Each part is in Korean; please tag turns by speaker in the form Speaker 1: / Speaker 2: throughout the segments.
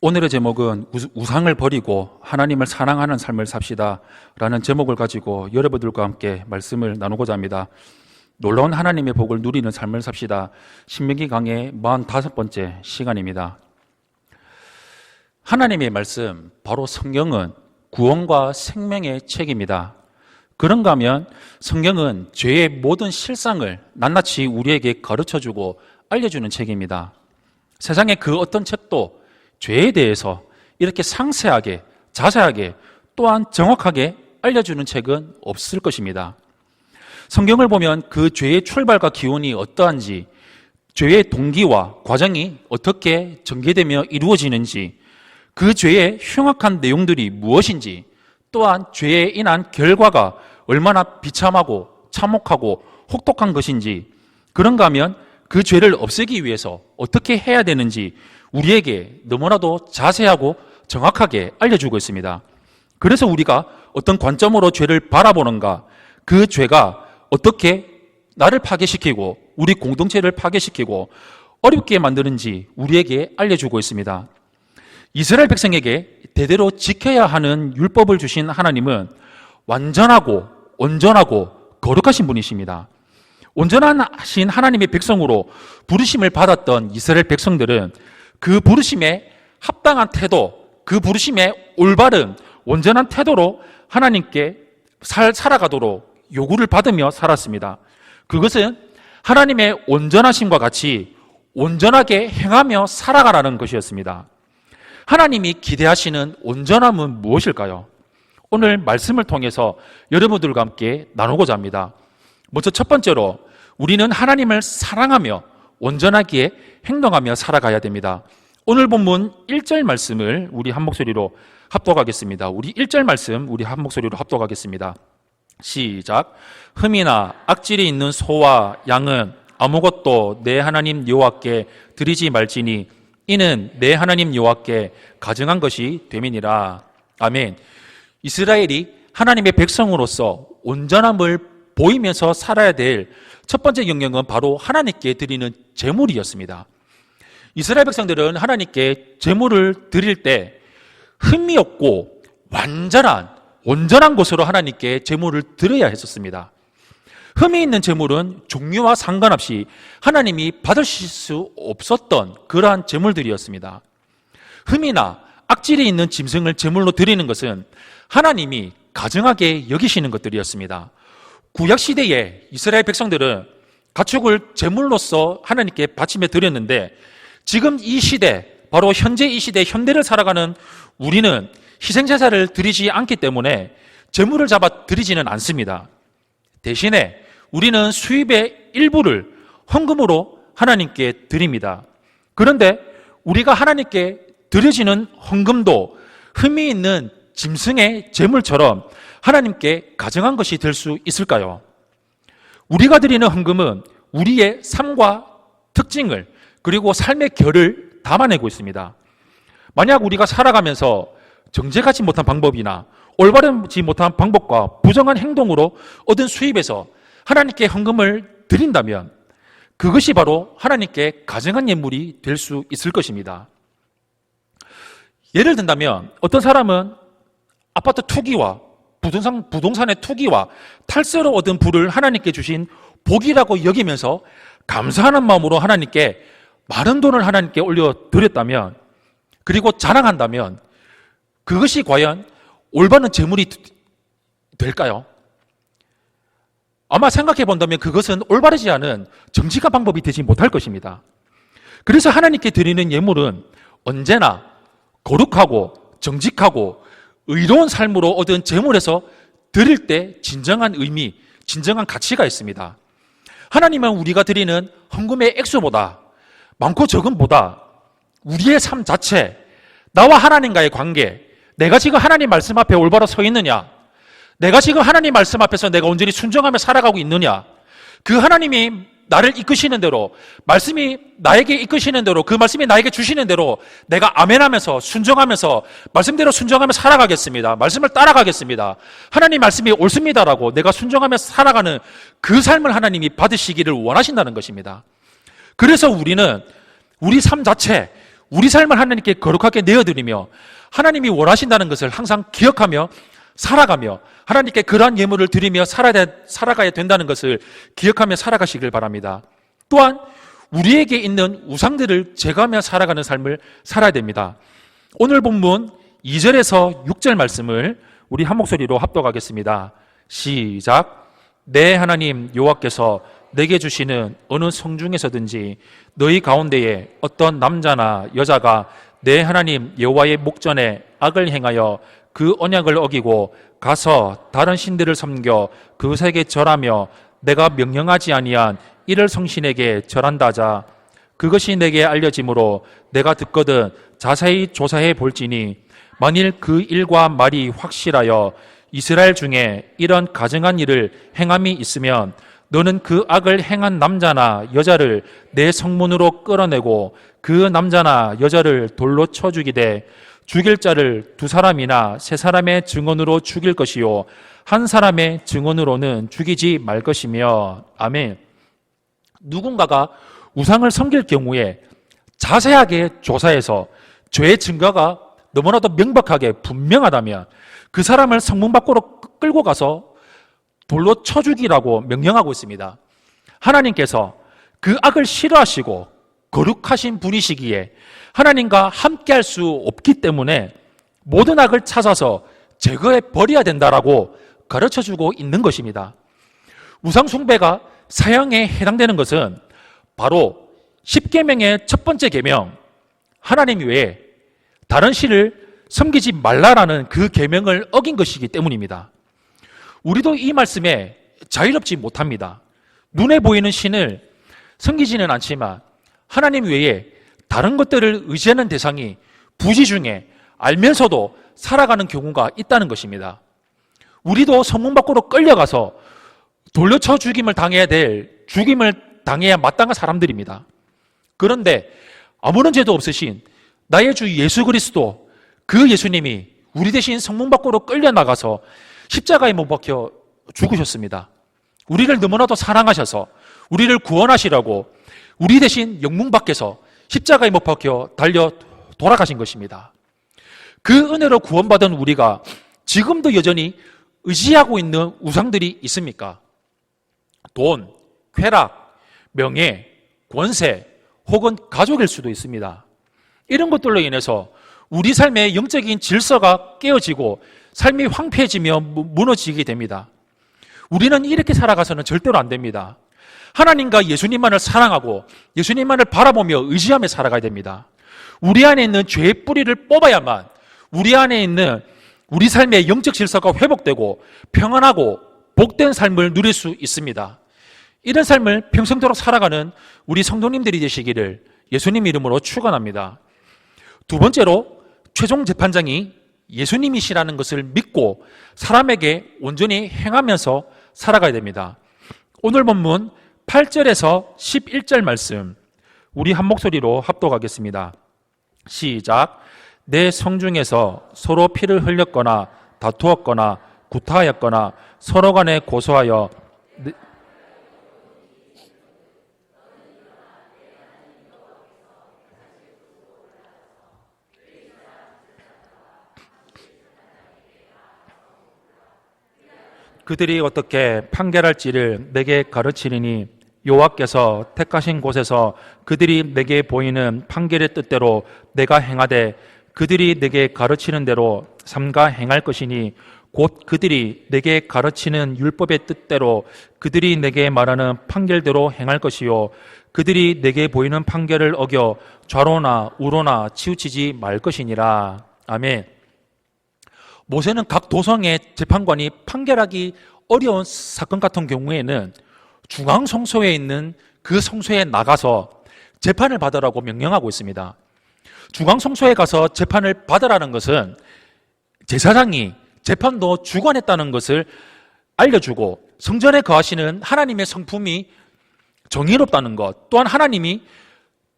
Speaker 1: 오늘의 제목은 우상을 버리고 하나님을 사랑하는 삶을 삽시다 라는 제목을 가지고 여러분들과 함께 말씀을 나누고자 합니다. 놀라운 하나님의 복을 누리는 삶을 삽시다. 신명기 강의 45번째 시간입니다. 하나님의 말씀, 바로 성경은 구원과 생명의 책입니다. 그런가 하면 성경은 죄의 모든 실상을 낱낱이 우리에게 가르쳐주고 알려주는 책입니다. 세상의 그 어떤 책도 죄에 대해서 이렇게 상세하게, 자세하게, 또한 정확하게 알려주는 책은 없을 것입니다. 성경을 보면 그 죄의 출발과 기원이 어떠한지, 죄의 동기와 과정이 어떻게 전개되며 이루어지는지, 그 죄의 흉악한 내용들이 무엇인지, 또한 죄에 인한 결과가 얼마나 비참하고 참혹하고 혹독한 것인지, 그런가 하면 그 죄를 없애기 위해서 어떻게 해야 되는지 우리에게 너무나도 자세하고 정확하게 알려주고 있습니다. 그래서 우리가 어떤 관점으로 죄를 바라보는가, 그 죄가 어떻게 나를 파괴시키고 우리 공동체를 파괴시키고 어렵게 만드는지 우리에게 알려주고 있습니다. 이스라엘 백성에게 대대로 지켜야 하는 율법을 주신 하나님은 완전하고 온전하고 거룩하신 분이십니다. 온전하신 하나님의 백성으로 부르심을 받았던 이스라엘 백성들은 그 부르심에 합당한 태도, 그 부르심에 올바른 온전한 태도로 하나님께 살아가도록 요구를 받으며 살았습니다. 그것은 하나님의 온전하심과 같이 온전하게 행하며 살아가라는 것이었습니다. 하나님이 기대하시는 온전함은 무엇일까요? 오늘 말씀을 통해서 여러분들과 함께 나누고자 합니다. 먼저 첫 번째로 우리는 하나님을 사랑하며 온전하게 행동하며 살아가야 됩니다. 오늘 본문 1절 말씀을 우리 한 목소리로 합독하겠습니다. 우리 1절 말씀 우리 한 목소리로 합독하겠습니다. 시작. 흠이나 악질이 있는 소와 양은 아무것도 내 하나님 여호와께 드리지 말지니 이는 내 하나님 여호와께 가증한 것이 됨이니라. 아멘. 이스라엘이 하나님의 백성으로서 온전함을 보이면서 살아야 될 첫 번째 영역은 바로 하나님께 드리는 제물이었습니다. 이스라엘 백성들은 하나님께 제물을 드릴 때 흠이 없고 온전한 것으로 하나님께 제물을 드려야 했었습니다. 흠이 있는 제물은 종류와 상관없이 하나님이 받으실 수 없었던 그러한 제물들이었습니다. 흠이나 악질이 있는 짐승을 제물로 드리는 것은 하나님이 가증하게 여기시는 것들이었습니다. 구약시대에 이스라엘 백성들은 가축을 제물로서 하나님께 바치며 드렸는데 지금 이 시대, 바로 현재 이 시대, 현대를 살아가는 우리는 희생제사를 드리지 않기 때문에 제물을 잡아 드리지는 않습니다. 대신에 우리는 수입의 일부를 헌금으로 하나님께 드립니다. 그런데 우리가 하나님께 드려지는 헌금도 흠이 있는 짐승의 제물처럼 하나님께 가증한 것이 될 수 있을까요? 우리가 드리는 헌금은 우리의 삶과 특징을, 그리고 삶의 결을 담아내고 있습니다. 만약 우리가 살아가면서 정직하지 못한 방법이나 올바르지 못한 방법과 부정한 행동으로 얻은 수입에서 하나님께 헌금을 드린다면 그것이 바로 하나님께 가증한 예물이 될 수 있을 것입니다. 예를 든다면 어떤 사람은 아파트 투기와 부동산의 투기와 탈세로 얻은 부를 하나님께 주신 복이라고 여기면서 감사하는 마음으로 하나님께 많은 돈을 하나님께 올려드렸다면, 그리고 자랑한다면 그것이 과연 올바른 제물이 될까요? 아마 생각해 본다면 그것은 올바르지 않은 정직한 방법이 되지 못할 것입니다. 그래서 하나님께 드리는 예물은 언제나 거룩하고 정직하고 의로운 삶으로 얻은 제물에서 드릴 때 진정한 의미, 진정한 가치가 있습니다. 하나님은 우리가 드리는 헌금의 액수보다, 많고 적음보다 우리의 삶 자체, 나와 하나님과의 관계, 내가 지금 하나님 말씀 앞에 올바로 서 있느냐, 내가 지금 하나님 말씀 앞에서 내가 온전히 순종하며 살아가고 있느냐, 그 하나님이 나를 이끄시는 대로, 말씀이 나에게 이끄시는 대로, 그 말씀이 나에게 주시는 대로 내가 아멘하면서 순종하면서 말씀대로 순종하며 살아가겠습니다. 말씀을 따라가겠습니다. 하나님 말씀이 옳습니다라고 내가 순종하며 살아가는 그 삶을 하나님이 받으시기를 원하신다는 것입니다. 그래서 우리는 우리 삶 자체, 우리 삶을 하나님께 거룩하게 내어드리며 하나님이 원하신다는 것을 항상 기억하며 살아가며 하나님께 그러한 예물을 드리며 살아가야 된다는 것을 기억하며 살아가시길 바랍니다. 또한 우리에게 있는 우상들을 제거하며 살아가는 삶을 살아야 됩니다. 오늘 본문 2절에서 6절 말씀을 우리 한 목소리로 합독하겠습니다. 시작. 내 하나님 여호와께서 내게 주시는 어느 성중에서든지 너희 가운데에 어떤 남자나 여자가 내 하나님 여호와의 목전에 악을 행하여 그 언약을 어기고 가서 다른 신들을 섬겨 그것에게 절하며 내가 명령하지 아니한 이를 성신에게 절한다 하자. 그것이 내게 알려지므로 내가 듣거든 자세히 조사해 볼지니 만일 그 일과 말이 확실하여 이스라엘 중에 이런 가증한 일을 행함이 있으면 너는 그 악을 행한 남자나 여자를 내 성문으로 끌어내고 그 남자나 여자를 돌로 쳐 죽이되 죽일 자를 2사람이나 3사람의 증언으로 죽일 것이요 한 사람의 증언으로는 죽이지 말 것이며. 아멘. 누군가가 우상을 섬길 경우에 자세하게 조사해서 죄의 증거가 너무나도 명백하게 분명하다면 그 사람을 성문 밖으로 끌고 가서 돌로 쳐 죽이라고 명령하고 있습니다. 하나님께서 그 악을 싫어하시고 거룩하신 분이시기에 하나님과 함께할 수 없기 때문에 모든 악을 찾아서 제거해 버려야 된다라고 가르쳐주고 있는 것입니다. 우상숭배가 사형에 해당되는 것은 바로 10계명의 첫 번째 계명, 하나님 외에 다른 신을 섬기지 말라라는 그 계명을 어긴 것이기 때문입니다. 우리도 이 말씀에 자유롭지 못합니다. 눈에 보이는 신을 섬기지는 않지만 하나님 외에 다른 것들을 의지하는 대상이 부지 중에 알면서도 살아가는 경우가 있다는 것입니다. 우리도 성문 밖으로 끌려가서 돌려쳐 죽임을 당해야 마땅한 사람들입니다. 그런데 아무런 죄도 없으신 나의 주 예수 그리스도, 그 예수님이 우리 대신 성문 밖으로 끌려나가서 십자가에 못 박혀 죽으셨습니다. 우리를 너무나도 사랑하셔서 우리를 구원하시라고 우리 대신 영문 밖에서 십자가에 못 박혀 달려 돌아가신 것입니다. 그 은혜로 구원받은 우리가 지금도 여전히 의지하고 있는 우상들이 있습니까? 돈, 쾌락, 명예, 권세 혹은 가족일 수도 있습니다. 이런 것들로 인해서 우리 삶의 영적인 질서가 깨어지고 삶이 황폐해지며 무너지게 됩니다. 우리는 이렇게 살아가서는 절대로 안 됩니다. 하나님과 예수님만을 사랑하고 예수님만을 바라보며 의지하며 살아가야 됩니다. 우리 안에 있는 죄의 뿌리를 뽑아야만 우리 안에 있는 우리 삶의 영적 질서가 회복되고 평안하고 복된 삶을 누릴 수 있습니다. 이런 삶을 평생도록 살아가는 우리 성도님들이 되시기를 예수님 이름으로 축원합니다. 두 번째로 최종 재판장이 예수님이시라는 것을 믿고 사람에게 온전히 행하면서 살아가야 됩니다. 오늘 본문 8절에서 11절 말씀 우리 한 목소리로 합독하겠습니다. 시작. 내 성중에서 서로 피를 흘렸거나 다투었거나 구타하였거나 서로 간에 고소하여 그들이 어떻게 판결할지를 내게 가르치리니 여호와께서 택하신 곳에서 그들이 내게 보이는 판결의 뜻대로 내가 행하되 그들이 내게 가르치는 대로 삼가 행할 것이니 곧 그들이 내게 가르치는 율법의 뜻대로 그들이 내게 말하는 판결대로 행할 것이요 그들이 내게 보이는 판결을 어겨 좌로나 우로나 치우치지 말 것이니라. 아멘. 모세는 각 도성의 재판관이 판결하기 어려운 사건 같은 경우에는 중앙 성소에 있는 그 성소에 나가서 재판을 받으라고 명령하고 있습니다. 중앙 성소에 가서 재판을 받으라는 것은 제사장이 재판도 주관했다는 것을 알려주고 성전에 거하시는 하나님의 성품이 정의롭다는 것, 또한 하나님이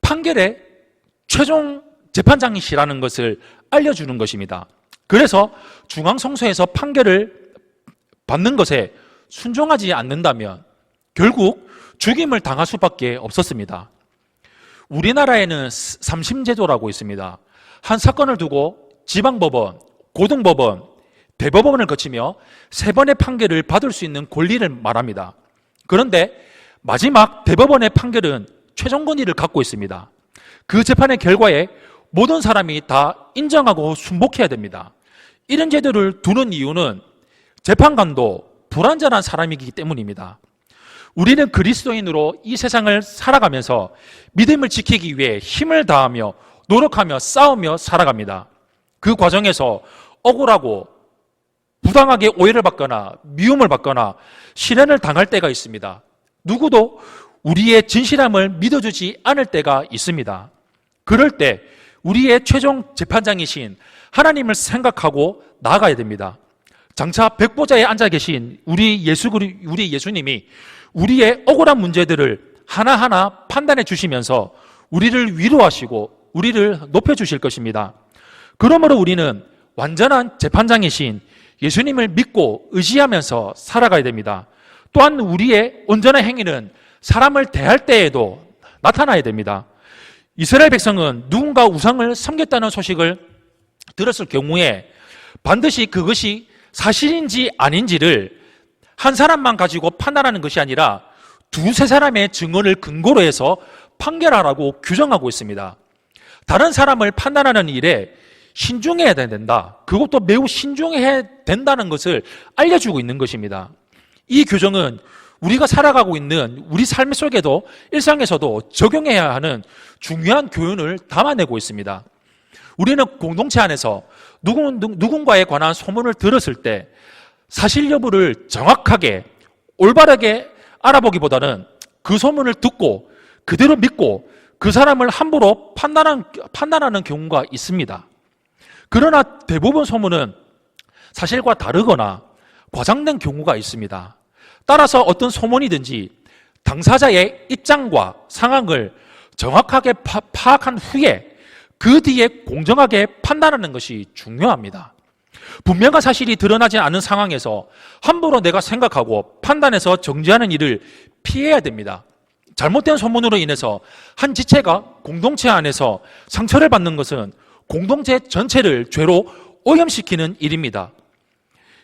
Speaker 1: 판결의 최종 재판장이시라는 것을 알려주는 것입니다. 그래서 중앙성소에서 판결을 받는 것에 순종하지 않는다면 결국 죽임을 당할 수밖에 없었습니다. 우리나라에는 삼심제도라고 있습니다. 한 사건을 두고 지방법원, 고등법원, 대법원을 거치며 3번의 판결을 받을 수 있는 권리를 말합니다. 그런데 마지막 대법원의 판결은 최종 권위를 갖고 있습니다. 그 재판의 결과에 모든 사람이 다 인정하고 순복해야 됩니다. 이런 제도를 두는 이유는 재판관도 불완전한 사람이기 때문입니다. 우리는 그리스도인으로 이 세상을 살아가면서 믿음을 지키기 위해 힘을 다하며 노력하며 싸우며 살아갑니다. 그 과정에서 억울하고 부당하게 오해를 받거나 미움을 받거나 시련을 당할 때가 있습니다. 누구도 우리의 진실함을 믿어주지 않을 때가 있습니다. 그럴 때 우리의 최종 재판장이신 하나님을 생각하고 나아가야 됩니다. 장차 백보자에 앉아 계신 우리 예수님이 우리의 억울한 문제들을 하나하나 판단해 주시면서 우리를 위로하시고 우리를 높여주실 것입니다. 그러므로 우리는 완전한 재판장이신 예수님을 믿고 의지하면서 살아가야 됩니다. 또한 우리의 온전한 행위는 사람을 대할 때에도 나타나야 됩니다. 이스라엘 백성은 누군가 우상을 섬겼다는 소식을 들었을 경우에 반드시 그것이 사실인지 아닌지를 한 사람만 가지고 판단하는 것이 아니라 2-3사람의 증언을 근거로 해서 판결하라고 규정하고 있습니다. 다른 사람을 판단하는 일에 신중해야 된다. 그것도 매우 신중해야 된다는 것을 알려주고 있는 것입니다. 이 규정은 우리가 살아가고 있는 우리 삶 속에도 일상에서도 적용해야 하는 중요한 교훈을 담아내고 있습니다. 우리는 공동체 안에서 누군가에 관한 소문을 들었을 때 사실 여부를 정확하게 올바르게 알아보기보다는 그 소문을 듣고 그대로 믿고 그 사람을 함부로 판단하는 경우가 있습니다. 그러나 대부분 소문은 사실과 다르거나 과장된 경우가 있습니다. 따라서 어떤 소문이든지 당사자의 입장과 상황을 정확하게 파악한 후에 그 뒤에 공정하게 판단하는 것이 중요합니다. 분명한 사실이 드러나지 않은 상황에서 함부로 내가 생각하고 판단해서 정죄하는 일을 피해야 됩니다. 잘못된 소문으로 인해서 한 지체가 공동체 안에서 상처를 받는 것은 공동체 전체를 죄로 오염시키는 일입니다.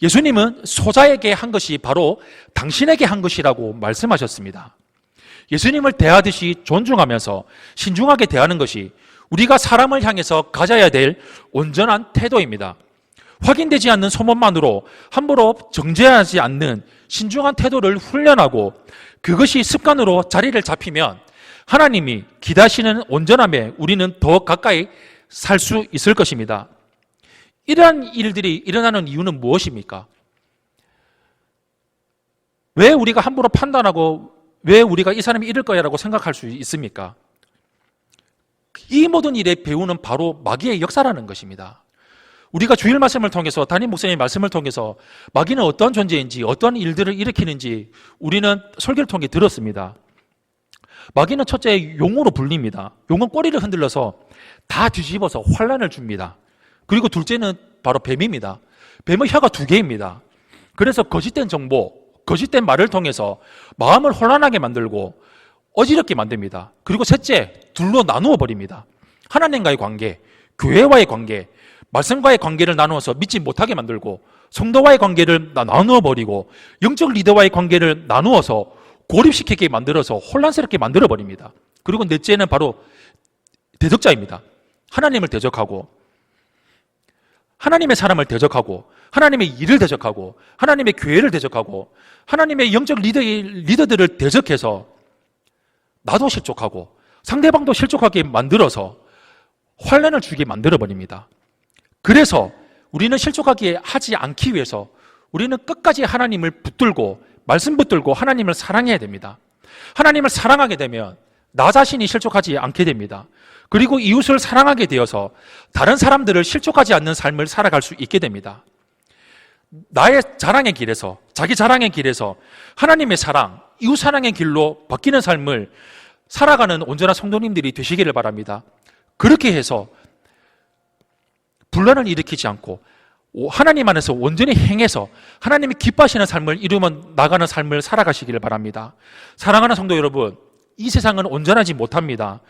Speaker 1: 예수님은 소자에게 한 것이 바로 당신에게 한 것이라고 말씀하셨습니다. 예수님을 대하듯이 존중하면서 신중하게 대하는 것이 우리가 사람을 향해서 가져야 될 온전한 태도입니다. 확인되지 않는 소문만으로 함부로 정죄하지 않는 신중한 태도를 훈련하고 그것이 습관으로 자리를 잡히면 하나님이 기다시는 온전함에 우리는 더 가까이 살 수 있을 것입니다. 이러한 일들이 일어나는 이유는 무엇입니까? 왜 우리가 함부로 판단하고 왜 우리가 이 사람이 이럴 거야라고 생각할 수 있습니까? 이 모든 일의 배후는 바로 마귀의 역사라는 것입니다. 우리가 주일 말씀을 통해서 담임 목사님의 말씀을 통해서 마귀는 어떤 존재인지 어떤 일들을 일으키는지 우리는 설교를 통해 들었습니다. 마귀는 첫째 용으로 불립니다. 용은 꼬리를 흔들러서 다 뒤집어서 환란을 줍니다. 그리고 둘째는 바로 뱀입니다. 뱀은 혀가 2개입니다. 그래서 거짓된 정보, 거짓된 말을 통해서 마음을 혼란하게 만들고 어지럽게 만듭니다. 그리고 셋째, 둘로 나누어 버립니다. 하나님과의 관계, 교회와의 관계, 말씀과의 관계를 나누어서 믿지 못하게 만들고 성도와의 관계를 나누어 버리고 영적 리더와의 관계를 나누어서 고립시키게 만들어서 혼란스럽게 만들어 버립니다. 그리고 넷째는 바로 대적자입니다. 하나님을 대적하고 하나님의 사람을 대적하고 하나님의 일을 대적하고 하나님의 교회를 대적하고 하나님의 영적 리더들을 대적해서 나도 실족하고 상대방도 실족하게 만들어서 환란을 주게 만들어 버립니다. 그래서 우리는 실족하게 하지 않기 위해서 우리는 끝까지 하나님을 붙들고 말씀 붙들고 하나님을 사랑해야 됩니다. 하나님을 사랑하게 되면 나 자신이 실족하지 않게 됩니다. 그리고 이웃을 사랑하게 되어서 다른 사람들을 실족하지 않는 삶을 살아갈 수 있게 됩니다. 나의 자랑의 길에서, 자기 자랑의 길에서 하나님의 사랑, 이웃 사랑의 길로 바뀌는 삶을 살아가는 온전한 성도님들이 되시기를 바랍니다. 그렇게 해서 분란을 일으키지 않고 하나님 안에서 온전히 행해서 하나님이 기뻐하시는 삶을 이루며 나가는 삶을 살아가시기를 바랍니다. 사랑하는 성도 여러분, 이 세상은 온전하지 못합니다.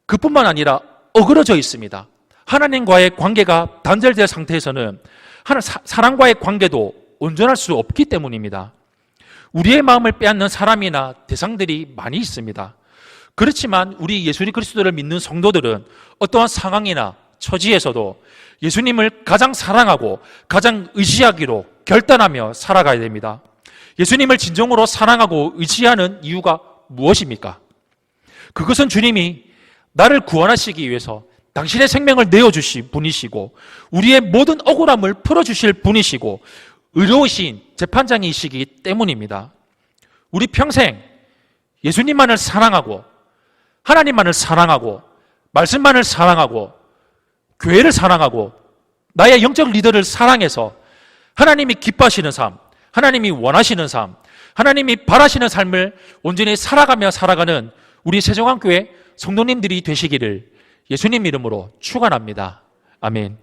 Speaker 1: 그뿐만 아니라 어그러져 있습니다. 하나님과의 관계가 단절된 상태에서는 사람과의 관계도 온전할 수 없기 때문입니다. 우리의 마음을 빼앗는 사람이나 대상들이 많이 있습니다. 그렇지만 우리 예수 그리스도를 믿는 성도들은 어떠한 상황이나 처지에서도 예수님을 가장 사랑하고 가장 의지하기로 결단하며 살아가야 됩니다. 예수님을 진정으로 사랑하고 의지하는 이유가 무엇입니까? 그것은 주님이 나를 구원하시기 위해서 당신의 생명을 내어주신 분이시고 우리의 모든 억울함을 풀어주실 분이시고 의로우신 재판장이시기 때문입니다. 우리 평생 예수님만을 사랑하고 하나님만을 사랑하고 말씀만을 사랑하고 교회를 사랑하고 나의 영적 리더를 사랑해서 하나님이 기뻐하시는 삶, 하나님이 원하시는 삶, 하나님이 바라시는 삶을 온전히 살아가는 우리 세종안교회 성도님들이 되시기를 예수님 이름으로 축원합니다. 아멘.